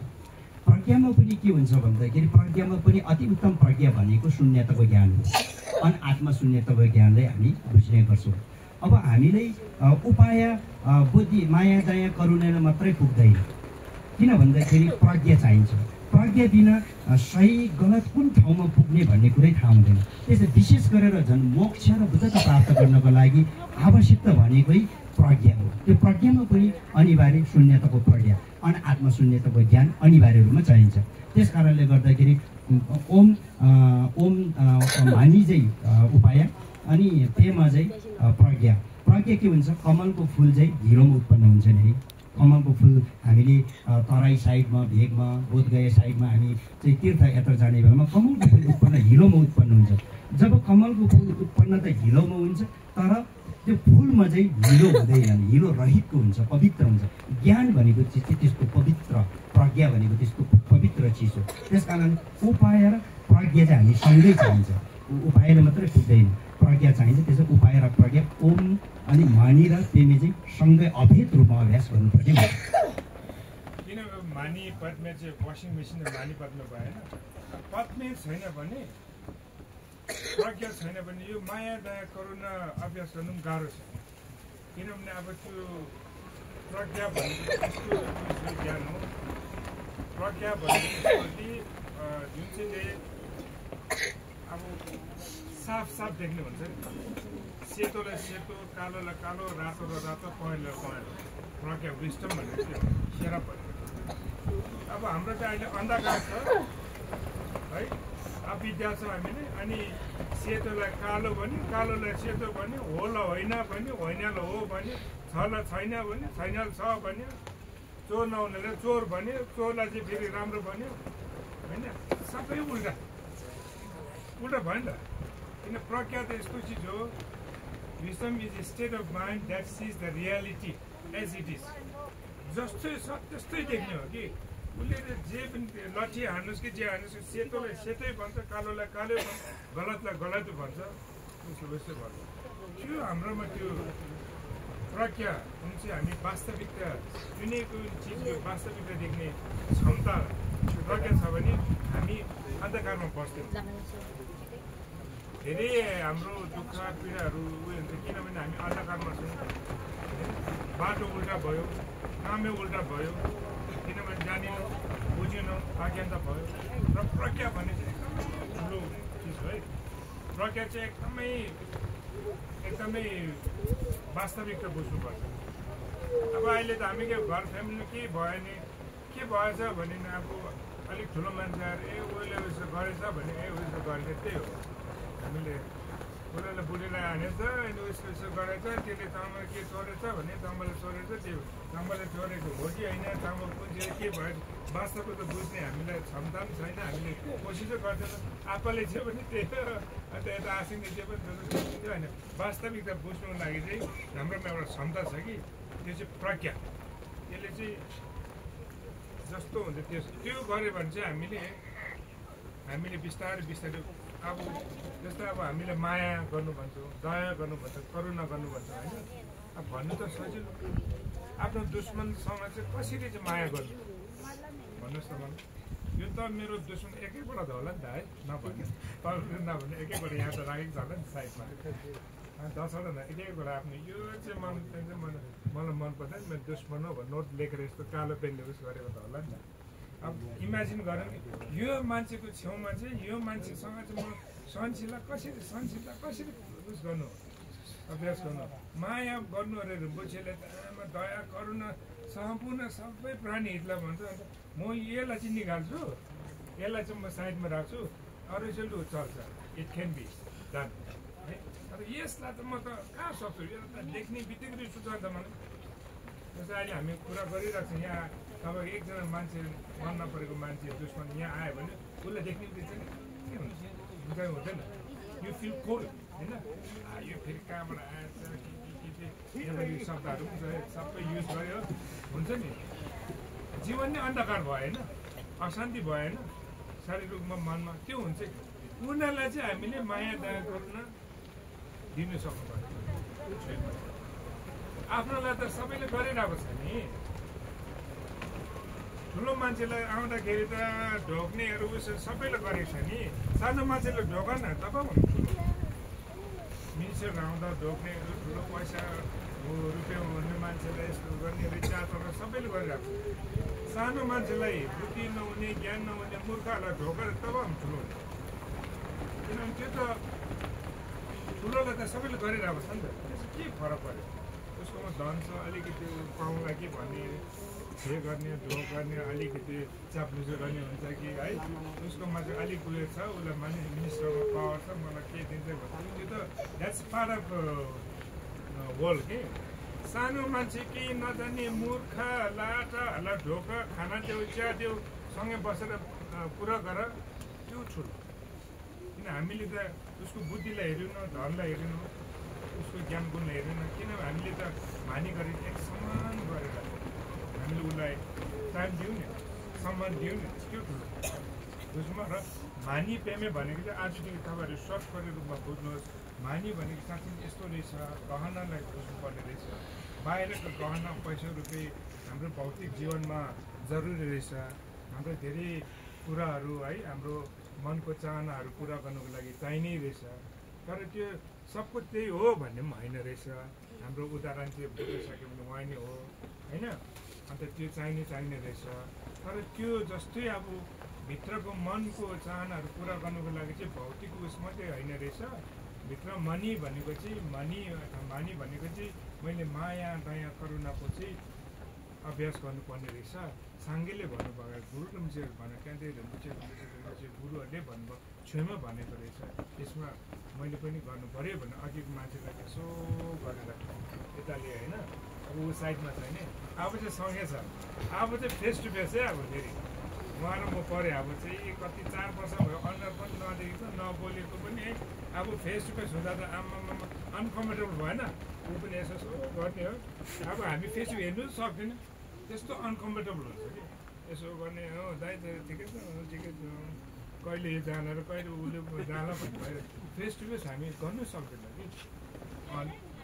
प्रज्ञामा पनि के हुन्छ भन्दाखेरि प्रज्ञामा पनि अति उत्तम प्रज्ञा भनेको शून्यताको ज्ञान हो अनि आत्मशून्यताको ज्ञानलाई हामी बुझ्ने गर्छौँ अब हामीलाई उपाय बुद्धि माया दया करुणाले मात्रै पुग्दैन किन भन्दाखेरि प्रज्ञा चाहिन्छ प्रज्ञा बिना सही गलत कुन ठाउँमा पुग्ने भन्ने कुरै थाहा हुँदैन त्यसै विशेष गरेर झन् मोक्ष र बुद्धता प्राप्त गर्नको लागि आवश्यक भनेकै प्रज्ञा हो त्यो प्रज्ञामा पनि अनिवार्य शून्यताको प्रज्ञा अनि आत्मशून्यताको ज्ञान अनिवार्य रूपमा चाहिन्छ त्यस कारणले गर्दाखेरि ओम मानी चाहिँ उपाय अनि पेमा चाहिँ प्रज्ञा के हुन्छ कमलको फुल चाहिँ हिलोमा उत्पन्न हुन्छ नि है कमलको फुल हामीले तराई साइडमा भेगमा बोधगया साइडमा हामी चाहिँ तीर्थयात्रा जाने बेलामा कमलको फुल उत्पन्न हिलोमा उत्पन्न हुन्छ जब कमलको फुल उत्पन्न त हिलोमा हुन्छ तर त्यो फुलमा चाहिँ हिलो हुँदैन हिलो रहितको हुन्छ पवित्र हुन्छ ज्ञान भनेको चिज चाहिँ त्यसको पवित्र प्रज्ञा भनेको त्यसको पवित्र चिज हो त्यस कारण उपाय र प्रज्ञा चाहिँ हामी सँगै चाहिन्छ उपायले मात्रै पुग्दैन प्रज्ञा चाहिन्छ त्यसो उपाय र प्रज्ञा ओम अनि मानी र पेमे चाहिँ सँगै अभेद रूपमा अभ्यास गर्नुपर्ने हुन्छ किन मानी पदमा चाहिँ वासिङ मेसिन मानी पदमा भएन पदमै छैन भने प्रज्ञा छैन भने यो माया दया करुणा अभ्यास गर्नु पनि गाह्रो छ किनभने अब त्यो प्रज्ञा भनेको त्यस्तो ज्ञान हो प्रज्ञा भनेको जुन चाहिँ अब साफ देख्ने हुन्छ नि सेतोलाई सेतो कालोलाई कालो रातोलाई रातो पहेँलोलाई पहेँलो प्रज्ञा विस्टम भनेको त्यो सेरा भनेको अब हाम्रो चाहिँ अहिले अन्धकार छ है अविद्या छ हामीले अनि सेतोलाई कालो भन्यो कालोलाई सेतो भन्यो होला होइन भन्यो होइनलाई हो भन्यो छलाई छैन भन्यो छैनलाई छ भन्यो चोर नहुनेलाई चोर भन्यो चोरलाई चाहिँ फेरि राम्रो भन्यो होइन सबै उल्टा भयो नि त किन प्रज्ञा त यस्तो चिज हो wisdom is a state of mind that sees the reality as it is जस्तै छ त्यस्तै देख्ने हो कि उसले जे पनि लट्ठी हान्नुहोस् कि जे हान्नुहोस् सेतोलाई सेतै भन्छ कालोलाई कालो भन्छ गलतलाई गलत भन्छ उसो वस्तै भन्छ त्यो हाम्रोमा त्यो प्रज्ञा जुन चाहिँ हामी वास्तविकता कुनै चिजको वास्तविकता देख्ने क्षमता प्रज्ञा छ भने हामी अन्धकारमा बस्दैनौँ धेरै हाम्रो दुःख पीडाहरू उयो हुन्छ किनभने हामी अन्धकारमा छौँ बाटो उल्टा भयो कामै उल्टा भयो किनभने जानेनौँ बुझेनौँ अज्ञानता भयो र प्रज्ञा भन्ने चाहिँ एकदमै ठुलो चिज हो है प्रज्ञा चाहिँ एकदमै वास्तविकता बुझ्नुपर्छ अब अहिले त हामी घर फ्यामिलीमा केही भयो नि के भएछ भने अब अलिक ठुलो मान्छेहरू उसले उसो गरेछ भने उसो गरेछ त्यही हो हामीले उसलाई बुढीलाई हानेछ अनि उसको यसो गरेछ त्यसले चामल के चोरेछ भने चामलले चोरेछ त्यो चामलले चोरेको हो कि होइन चामल कुन चाहिँ के भयो वास्तवको त बुझ्ने हामीलाई क्षमता पनि छैन हामीले कोसिसै गर्दैन आफूले जे पनि त्यही अन्त यता आसिने जे पनि त्यो होइन वास्तविकता बुझ्नुको लागि चाहिँ हाम्रोमा एउटा क्षमता छ कि त्यो चाहिँ प्रज्ञा त्यसले चाहिँ जस्तो हुन्छ त्यो गऱ्यो भने चाहिँ हामीले बिस्तारै अब जस्तो अब हामीले माया गर्नु भन्छौँ दया गर्नु भन्छ करुणा गर्नु भन्छ होइन अब भन्नु त सजिलो आफ्नो दुश्मनसँग चाहिँ कसरी चाहिँ माया गर्नु भन्नुहोस् त मलाई यो त मेरो दुश्मन एकैबाट त होला नि त है नभने नभने एकैबाट यहाँ त राखेको छ होला नि साइडमा 10वटा एकैबाट आफ्नो यो चाहिँ मलाई मनपर्दैन मेरो दुश्मन हो भनेर नोट लेखेर यस्तो कालो पेनले उस गरेको त होला नि त अब इमेजिन गरौँ यो मान्छेको छेउमा चाहिँ यो मान्छेसँग चाहिँ म सहनशीलता कसरी उस गर्नु अभ्यास गर्नु माया गर्नु अरे बुझेले दया करुणा सम्पूर्ण सबै प्राणी हितलाई भन्छ अन्त म यसलाई चाहिँ निकाल्छु यसलाई चाहिँ म साइडमा राख्छु अरू चाहिँ चल्छ इट क्यान बी डन है तर यसलाई त म त कहाँ सक्छु यो त देख्ने बित्तिकै रिस उठ्छ त मलाई जस्तै अहिले हामी कुरा गरिरहेको छौँ यहाँ अब एकजना मान्छे मन नपरेको मान्छे दुश्मन यहाँ आयो भने उसलाई देख्ने बित्तिकै के हुन्छ बुझाइ हुँदैन यु फिल कोल्ड होइन यो फेरि कहाँबाट आएछ के शब्दहरू सबै युज गर्यो हुन्छ नि जीवन नै अन्धकार भयो होइन अशान्ति भयो होइन शारीरिक रूपमा मनमा त्यो हुन्छ उनीहरूलाई चाहिँ हामीले माया दया गर्न दिनु सक्नु पर्यो आफ्नोलाई त सबैले गरिरहेको छ नि ठुलो मान्छेलाई आउँदाखेरि त ढोक्नेहरू सबैले गरेको छ नि सानो मान्छेले ढोकन तपाईँ ठुलो मिनिस्टर आउँदा ढोक्नेहरू ठुलो पैसा रुपियाँ हुने मान्छेलाई यस्तो गर्ने रिचार्जहरू सबैले गरिरहेको छ सानो मान्छेलाई बुद्धि नहुने ज्ञान नहुने मूर्खहरूलाई ढोकेर तब ठुलो हुन्छ किनभने त्यो त ठुलोलाई त सबैले गरिरहेको छ नि त त्यसो के फरक पऱ्यो उसकोमा धन छ अलिकति पाउँला कि भन्ने छे गर्ने ढोक गर्ने अलिकति चाप्लुसो गर्ने हुन्छ कि है उसकोमा चाहिँ अलिक उयो छ उसलाई माने मिनिस्टरको पावर छ मलाई के दिन्छ भन्छ त्यो त द्याट्स पार्ट अफ वर्ल्ड के सानो मान्छे केही नजान्ने मूर्ख लाटाहरूलाई ढोका खाना देऊ चिया देऊ सँगै बसेर पुरा गर त्यो ठुलो किन हामीले त उसको बुद्धिलाई हेरेनौँ धनलाई हेरेनौँ उसको ज्ञान गुणलाई हेरेनौँ किनभने हामीले त मानी गरेर एक समान गरेर हामीले उसलाई टाइम दिउँ नि सम्मान दिउँ नि त्यो ठुलो बुझ्नु र मानी पेमे भनेको चाहिँ आजदेखि तपाईँहरू सर्च गरेर रूपमा बुझ्नुहोस् मानी भनेको साँच्चै यस्तो रहेछ गहनालाई बुझ्नुपर्ने रहेछ बाहिरको गहना पैसा रुपियाँ हाम्रो भौतिक जीवनमा जरुरी रहेछ हाम्रो धेरै कुराहरू है हाम्रो मनको चाहनाहरू पुरा गर्नुको लागि चाहिने रहेछ तर त्यो सबको त्यही हो भन्ने पनि होइन रहेछ हाम्रो उदाहरण चाहिँ बुझिसक्यो भने उहाँ नै हो होइन अन्त त्यो चाहिने रहेछ तर त्यो जस्तै अब भित्रको मनको चाहनाहरू पुरा गर्नुको लागि चाहिँ भौतिक उस मात्रै होइन रहेछ भित्र मनी भनेको चाहिँ मानी भनेको चाहिँ मैले माया दया करुणाको चाहिँ अभ्यास गर्नुपर्ने रहेछ साङ्गेले भन्नुभयो गुरु मुचे भने त्यहाँदेखि गुरुहरूले भन्नुभयो छेउमा भनेको रहेछ त्यसमा मैले पनि गर्नु पऱ्यो भने अघिको मान्छेलाई यसो गरेर यताले होइन अब ऊ साइडमा छैन अब चाहिँ सँगै छ अब चाहिँ फेस टु फेस है अब फेरि उहाँ र म पऱ्यो अब चाहिँ कति 4 वर्ष भयो अनुहार पनि नदेखेको नबोलेको पनि है अब फेस टु फेस हुँदा त आमामा अनकम्फर्टेबल भएन ऊ पनि यसो गर्ने हो अब हामी फेस टु हेर्नु सक्दैन त्यस्तो अनकम्फर्टेबल हुन्छ कि यसो गर्ने हो दाइ ठिकै छ कहिले यो जानेर कहिले उसले जाला भन्नु भयो फेस टु फेस हामी गर्नु सक्दैन कि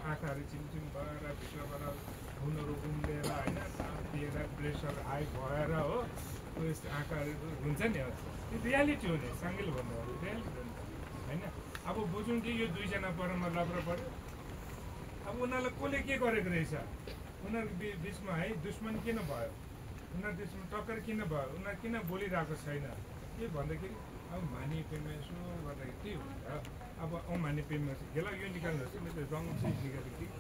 आँखाहरू चिमचिम भएर भित्रबाट खुनहरू उम्लेर होइन दिएर प्रेसर हाई भएर हो यस्तो आँखाहरू हुन्छ नि त्यो रियालिटी हो नि साङ्गेले भन्नुभयो रियालिटी हो नि होइन अब बुझौँ कि यो दुईजना परमा लप्रो पऱ्यो अब उनीहरूलाई कसले के गरेको रहेछ उनीहरूको बिचमा है दुश्मन किन भयो उनीहरू बिचमा टक्कर किन भयो उनीहरू किन बोलिरहेको छैन के भन्दाखेरि अब मानी पेमा यसो गर्दाखेरि के हुन्छ अब मानी पेमा गेला यो निकाल्नुहोस् कि मैले रङ चिज निकालेको थिएँ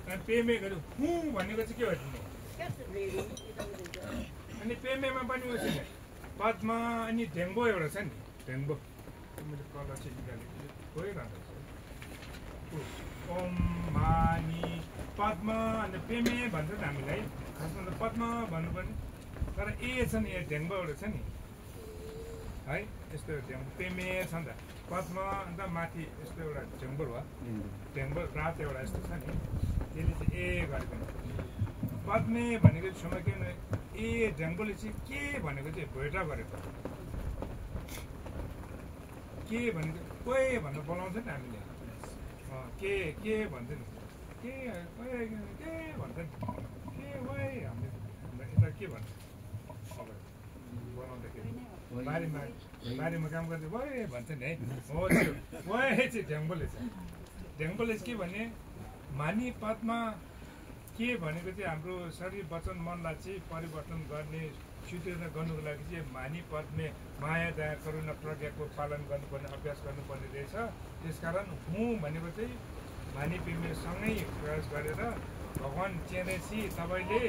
अनि पेमे गर्यो हुँ भनेको चाहिँ के हो अनि पेमेमा पनि उयो छ पद्मा अनि ढेङ्बो एउटा छ नि ढेङ्बो मैले कलर चाहिँ निकालेको थिएँ गइरहँदो ओम मानी पद्मा अन्त पेमे भन्छ नि हामीलाई खासमा त पद्मा भन्नुपर्ने तर ए छ नि यो ढेङ्बो एउटा छ नि है यस्तो ढेङ्बो पेमे छ नि त पद्मा अन्त माथि यस्तो एउटा ढेङ्बो भयो ढेङ्बो रात एउटा यस्तो छ नि त्यसले चाहिँ ए गरेको पद्मे भनेको छेउमा के भने ए ढेङ्बोले चाहिँ के भनेको चाहिँ भोइटा गरेको के भनेको कोही भनेर बोलाउँछ नि हामीले के भन्छ नि के भन्छ नि के वाइ हामीले यता के भन्छ बोलाउँदाखेरि बारीमा काम गर्दै वाइ भन्छ नि है हो त्यो वाइ चाहिँ ढेङ्बोले चाहिँ के भने मानी पदमा के भनेको चाहिँ हाम्रो शरीर वचन मनलाई चाहिँ परिवर्तन गर्ने सुतेर गर्नुको लागि चाहिँ मानी पदमे माया दया करुणा प्रज्ञाको पालन गर्नुपर्ने अभ्यास गर्नुपर्ने रहेछ त्यसकारण हुँ भनेको चाहिँ मानी पेमेसँगै प्रयास गरेर भगवान् चेनेसी तपाईँले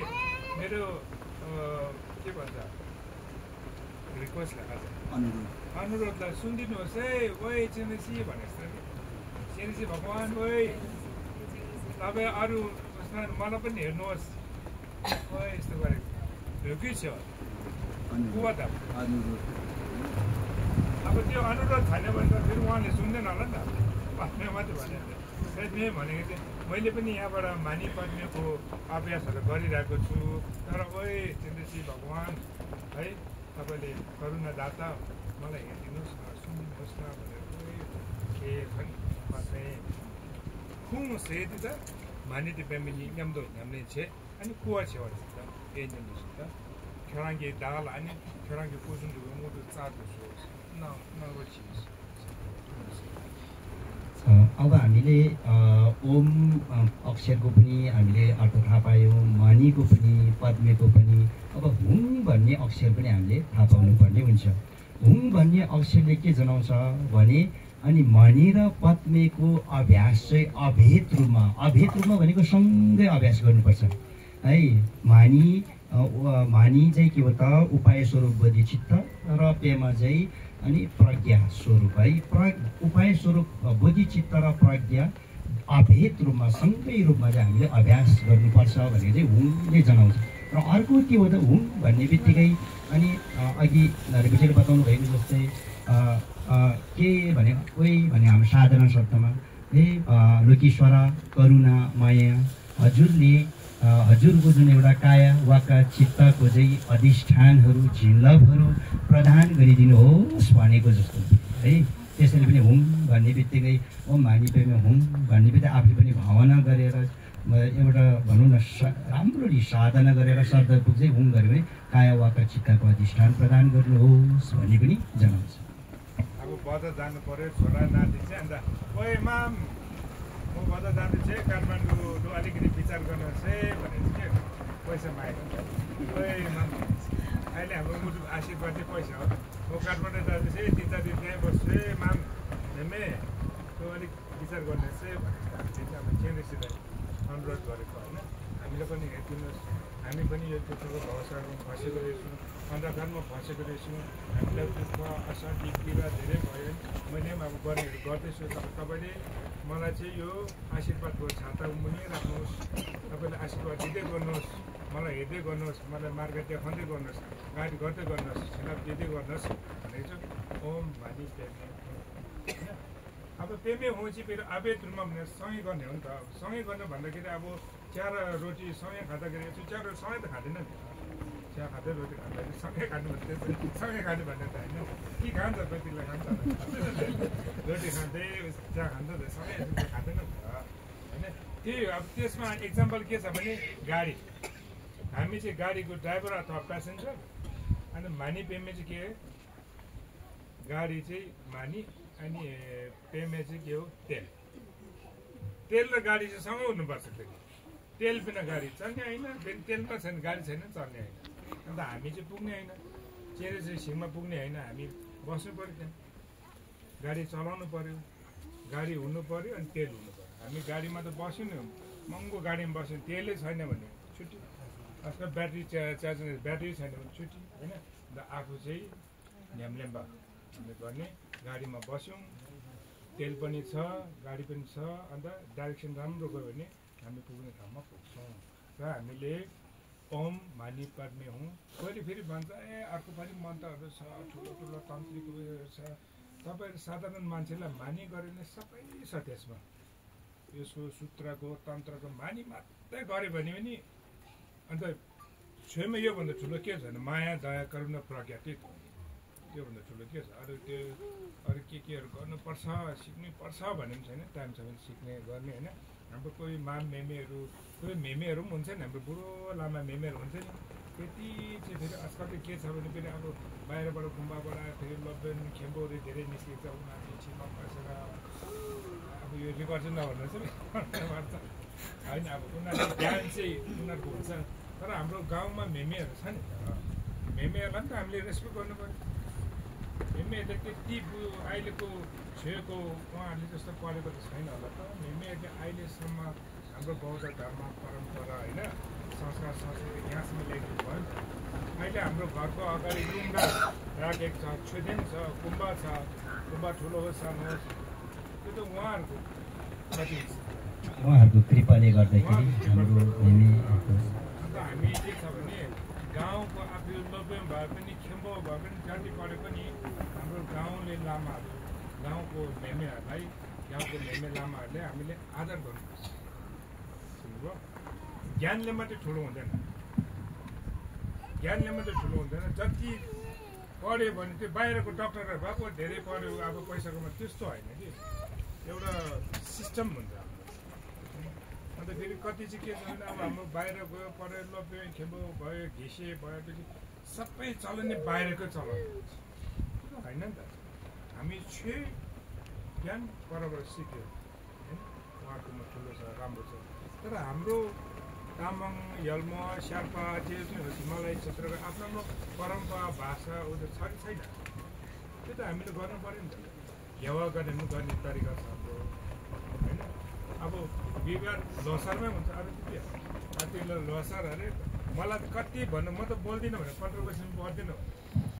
मेरो के भन्छ रिक्वेस्टलाई अनुरोधलाई सुनिदिनुहोस् है ओइ चेनेसी भनेको जस्तो चेनेसी भगवान् ओइ तपाईँ अरू मलाई पनि हेर्नुहोस् यस्तो गरेको ढुकी छ अब त्यो अनुरोध छैन भने त फेरि उहाँले सुन्दैन होला नि त पद्मे मात्रै भने सायद मे भनेको चाहिँ मैले पनि यहाँबाट मानी पद्मेको अभ्यासहरू गरिरहेको छु तर ओए चन्द्रश्री भगवान् है तपाईँले करुणादाता मलाई हेरिदिनुहोस् न सुनिदिनुहोस् न भनेर के पनि पद्मे खुङ सेदिदा 많이들 빼면이 냠도 냠는 체 아니 구하셔 왔다 예전에 있었다 결혼기 나갈 아니 결혼기 꾸준히 모두 짜도 나나로치 अब हामीले ओम अक्षरको पनि हामीले अर्थ थाहा पायौँ मणिको पनि पद्मेको पनि अब हुङ भन्ने अक्षर पनि हामीले थाहा पाउनुपर्ने हुन्छ हुङ भन्ने अक्षरले के जनाउँछ भने अनि मणि र पद्मेको अभ्यास चाहिँ अभेद रूपमा भनेको सँगै अभ्यास गर्नुपर्छ है मानी चाहिँ के हो त उपाय स्वरूप बोधिचित्त र पेमा चाहिँ अनि प्रज्ञा स्वरूप है उपाय स्वरूप बोधिचित्त र प्रज्ञा अभेद रूपमा सँगै रूपमा चाहिँ हामीले अभ्यास गर्नुपर्छ भनेर चाहिँ हुङले जनाउँछ र अर्को के हो त हुङ भन्ने बित्तिकै अनि अघि विषयले बताउनु भएको जस्तै के भने कोही भने हाम्रो साधारण शब्दमा लोकेश्वर करुणा माया हजुरको जुन एउटा काया वाका चित्तको चाहिँ अधिष्ठानहरू झिल्लभहरू प्रदान गरिदिनुहोस् भनेको जस्तो है त्यसैले पनि हुङ भन्ने बित्तिकै ओम मानी पेमे हुङ भन्ने बित्तिकै आफूले पनि भावना गरेर एउटा भनौँ न राम्ररी साधना गरेर शब्दको चाहिँ हुङ गऱ्यो भने काया वाका चित्तको अधिष्ठान प्रदान गर्नुहोस् भन्ने पनि जनाउँछ बजार जानु पर्यो छोरा नाति चाहिँ अन्त ओए माम म बजार जाँदैछु है काठमाडौँ अलिकति विचार गर्नुहोस् है भनेर के पैसा मागेको ओए माम अहिले हाम्रो मुटु आशीर्वाद चाहिँ पैसा हो म काठमाडौँ जाँदैछु है 3-4 दिन त्यहीँ बस्छु है माम हेमे तँ अलिक विचार गर्नुहोस् है भनेर अब चेन्देसित अनुरोध गरेको होइन हामीले पनि हेरिदिनुहोस् हामी पनि यो दुःखको भवसागरमा फँसेको रहेछौँ अन्धकारमा फँसेको रहेछौँ हामीलाई दुःख अशान्ति पीडा धेरै भयो मैले पनि अब गर्नेहरू गर्दैछु तपाईँले मलाई चाहिँ यो आशीर्वादको छाता मुनि राख्नुहोस् तपाईँले आशीर्वाद दिँदै गर्नुहोस् मलाई हेर्दै गर्नुहोस् मलाई मार्ग देखाउँदै गर्नुहोस् गाडी गर्दै गर्नुहोस् छिनाप दिँदै गर्नुहोस् भनेको चाहिँ ओम भानी पेमे अब पेमे हो चाहिँ फेरि अवैध रूपमा भने सँगै गर्ने हो नि त सँगै गर्नु भन्दाखेरि अब चिया र रोटी सँगै खाँदाखेरि चिया रोटी सँगै त खाँदैन नि चिया खाँदै रोटी खाँदाखेरि सँगै खानु भने सँगै खानु भन्ने त होइन के खान्छ कतिलाई खान्छ रोटी खाँदै चिया खान्छ सँगै खाँदैन नि त होइन त्यही अब त्यसमा इक्जाम्पल के छ भने गाडी हामी चाहिँ गाडीको ड्राइभर अथवा प्यासेन्जर अनि मानी पेमे चाहिँ के गाडी चाहिँ मानी अनि पेमे चाहिँ के हो तेल र गाडी चाहिँ सँगै हुनुपर्छ तेल बिना गाडी चल्ने होइन फेरि तेल त छैन गाडी छैन चल्ने होइन अन्त हामी चाहिँ पुग्ने होइन चेरे चाहिँ सिङमा पुग्ने होइन हामी बस्नु पऱ्यो त्यहाँ गाडी चलाउनु पऱ्यो गाडी हुनु पऱ्यो अनि तेल हुनु पऱ्यो हामी गाडीमा त बस्यो नि महँगो गाडीमा बस्यो तेलै छैन भने छुट्टी आजकल ब्याट्री ब्याट्री छैन भने छुट्टी होइन अन्त आफू चाहिँ ल्याम्बा गर्ने गाडीमा बस्यौँ तेल पनि छ गाडी पनि छ अन्त डाइरेक्सन राम्रो गयो भने हामी पुग्ने ठाउँमा पुग्छौँ र हामीले ओम मानी पद्मे हौँ कहिले फेरि भन्छ अर्को पनि मन्त्रहरू छ ठुलो ठुलो तान्त्रिक उयोहरू छ तपाईँहरू साधारण मान्छेलाई मानी गऱ्यो भने सबै छ त्यसमा यसको सूत्रको तन्त्रको मानी मात्रै गऱ्यो भने पनि अन्त छेउमा योभन्दा ठुलो के छैन माया दया करुणा प्रज्ञा त्योभन्दा ठुलो के छ अरू केहरू गर्नुपर्छ सिक्नुपर्छ भन्ने पनि छैन टाइम छ भने सिक्ने गर्ने होइन हाम्रो कोही माम मेमेहरू कोही मेमेहरू पनि हुन्छ नि हाम्रो बुढो लामा मेमेहरू हुन्छ नि त्यति चाहिँ फेरि आजकल चाहिँ के छ भने फेरि अब बाहिरबाट गुम्बाबाट फेरि लब्बेन खेम्बोहरू धेरै निस्किन्छ उनीहरू छिमा बसेर अब यो रेकर्ड चाहिँ नभन्नुहोस् होइन अब उनीहरूको ज्ञान चाहिँ उनीहरूको हुन्छ तर हाम्रो गाउँमा मेमेहरू छ नि मेमेहरूलाई पनि त हामीले रेस्पेक्ट गर्नु पऱ्यो मेमेहरूले त्यति अहिलेको छेउको उहाँहरूले जस्तो पढेको त छैन होला त मेमेहरूले अहिलेसम्म हाम्रो बौद्ध धर्म परम्परा होइन संस्कार संस्कृति यहाँसम्म ल्याइदिनु भयो नि त अहिले हाम्रो घरको अगाडि डुङ्गा राखेको छ छुदेन छ गुम्बा ठुलो होस् सानो होस् त्यो त उहाँहरूको कति उहाँहरूको कृपाले गर्दाखेरि अन्त हामी के छ भने गाउँको आफू लोभ्यम भए पनि खेम्बो भए पनि जति पढे पनि हाम्रो गाउँले लामाहरू गाउँको मेमेहरूलाई गाउँको मेमे लामाहरूले हामीले आदर गर्नुपर्छ। सुन्नुभयो? ज्ञानले मात्रै ठुलो हुँदैन, ज्ञानले मात्रै ठुलो हुँदैन। जति पढ्यो भने त्यो बाहिरको डक्टरहरू भएको धेरै पढ्यो अब पैसाकोमा त्यस्तो होइन कि एउटा सिस्टम हुन्छ हाम्रो। अन्त फेरि कति चाहिँ के छ भने अब हाम्रो बाहिर गयो पढेर लब्यो खेम्बो भयो घिसे भएपछि सबै चलने बाहिरकै चलन होइन नि त। हामी ज्ञान परबाट सिक्यो होइन, उहाँकोमा ठुलो छ राम्रो छ। तर हाम्रो तामाङ यल्मा शेर्पा जे हिमालय क्षेत्रको आफ्नो आफ्नो परम्परा भाषा ऊ त छ कि छैन, त्यो त हामीले गर्नु पऱ्यो नि त। हेवा गर्ने गर्ने तरिका छ हाम्रो होइन। अब बिहिबार लोसारमै हुन्छ, अरू के कति लोसार अरे मलाई कति भन्नु म त बोल्दिनँ भने 15 वर्षसम्म पढ्दिनँ।